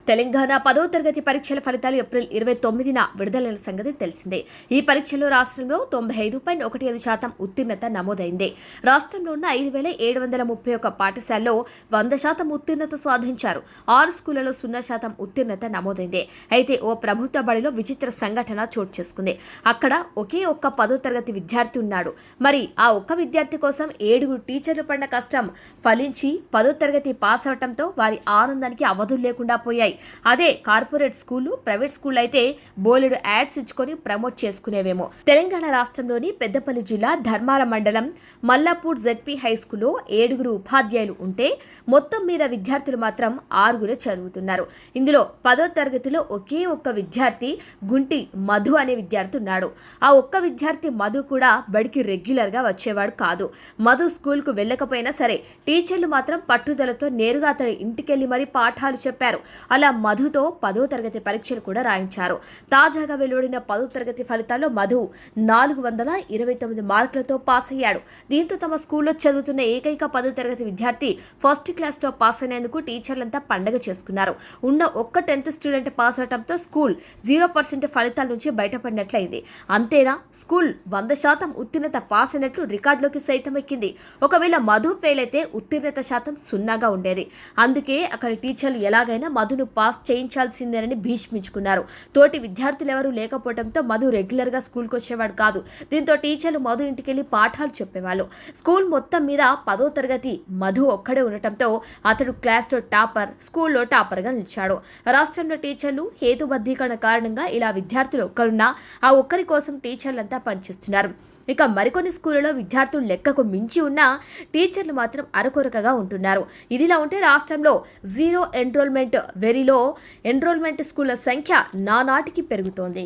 తెలంగాణ 10వ తరగతి పరీక్షల ఫలితాలు ఏప్రిల్ 29న విడుదలైన సంగతి తెలిసిందే. ఈ పరీక్షలో రాష్ట్రంలో 95.15% ఉత్తీర్ణత నమోదైంది. రాష్ట్రంలో ఉన్న 5,731 పాఠశాలలో 100% ఉత్తీర్ణత సాధించారు. 6 స్కూళ్లలో 0% ఉత్తీర్ణత నమోదైంది. అయితే ఓ ప్రభుత్వ బడిలో విచిత్ర సంఘటన చోటు చేసుకుంది. అక్కడ ఒకే ఒక్క 10వ తరగతి విద్యార్థి ఉన్నాడు. మరి ఆ ఒక్క విద్యార్థి కోసం 7 టీచర్లు పడిన కష్టం ఫలించి 10వ తరగతి పాస్ అవడంతో వారి ఆనందానికి అవధులు లేకుండా పోయాయి. అదే కార్పొరేట్ స్కూలు, ప్రైవేట్ స్కూల్ అయితే బోలెడు యాడ్స్ ఇచ్చుకొని ప్రమోట్ చేసుకునేవేమో. తెలంగాణ రాష్ట్రంలోని పెద్దపల్లి జిల్లా ధర్మాల మండలం మల్లాపూర్ జెడ్పీ హై స్కూల్లో 7 ఉపాధ్యాయులు ఉంటే మొత్తం మీద విద్యార్థులు మాత్రం 6 చదువుతున్నారు. ఇందులో 10వ తరగతిలో ఒకే ఒక్క విద్యార్థి గుంటి మధు అనే విద్యార్థి ఉన్నాడు. ఆ ఒక్క విద్యార్థి మధు కూడా బడికి రెగ్యులర్ గా వచ్చేవాడు కాదు. మధు స్కూల్ కు వెళ్ళకపోయినా సరే టీచర్లు మాత్రం పట్టుదలతో నేరుగా అతని ఇంటికెళ్లి మరీ పాఠాలు చెప్పారు. అలా మధుతో 10వ తరగతి పరీక్షలు కూడా రాయించారు. తాజాగా వెలువడిన 10వ తరగతి ఫలితాల్లో మధు 429 మార్కులతో పాస్ అయ్యాడు. దీంతో తమ స్కూల్లో చదువుతున్న ఏకైక 10వ తరగతి విద్యార్థి ఫస్ట్ క్లాస్ లో పాస్ అయినందుకు టీచర్లంతా పండగ చేసుకున్నారు. ఉన్న ఒక్క 10th స్టూడెంట్ పాస్ అవడంతో స్కూల్ 0% ఫలితాల నుంచి బయటపడినట్లయింది. అంతేనా, స్కూల్ 100% ఉత్తీర్ణత పాస్ అయినట్లు రికార్డులోకి సైతం ఎక్కింది. ఒకవేళ మధు ఫెయిల్ అయితే ఉత్తీర్ణత శాతం 0గా ఉండేది. అందుకే అక్కడ టీచర్లు ఎలాగైనా మధును పాస్ చేయించాల్సిందేనని భీష్మించుకున్నారు. తోటి విద్యార్థులు ఎవరూ లేకపోవడంతో మధు రెగ్యులర్ గా స్కూల్కి వచ్చేవాడు కాదు. దీంతో టీచర్లు మధు ఇంటికెళ్లి పాఠాలు చెప్పేవాళ్ళు. స్కూల్ మొత్తం మీద 10వ తరగతి మధు ఒక్కడే ఉండటంతో అతడు క్లాస్లో టాపర్, స్కూల్లో టాపర్గా నిలిచాడు. రాష్ట్రంలో టీచర్లు హేతుబద్ధీకరణ కారణంగా ఇలా విద్యార్థులు ఒక్కరున్నా ఆ ఒక్కరి కోసం టీచర్లంతా పనిచేస్తున్నారు. ఇక మరికొన్ని స్కూళ్లలో విద్యార్థులు లెక్కకు మించి ఉన్న టీచర్లు మాత్రం అరకొరకగా ఉంటున్నారు. ఇదిలా ఉంటే రాష్ట్రంలో జీరో ఎన్రోల్మెంట్ వెరీలో ఎన్రోల్మెంట్ స్కూళ్ల సంఖ్య నానాటికి పెరుగుతోంది.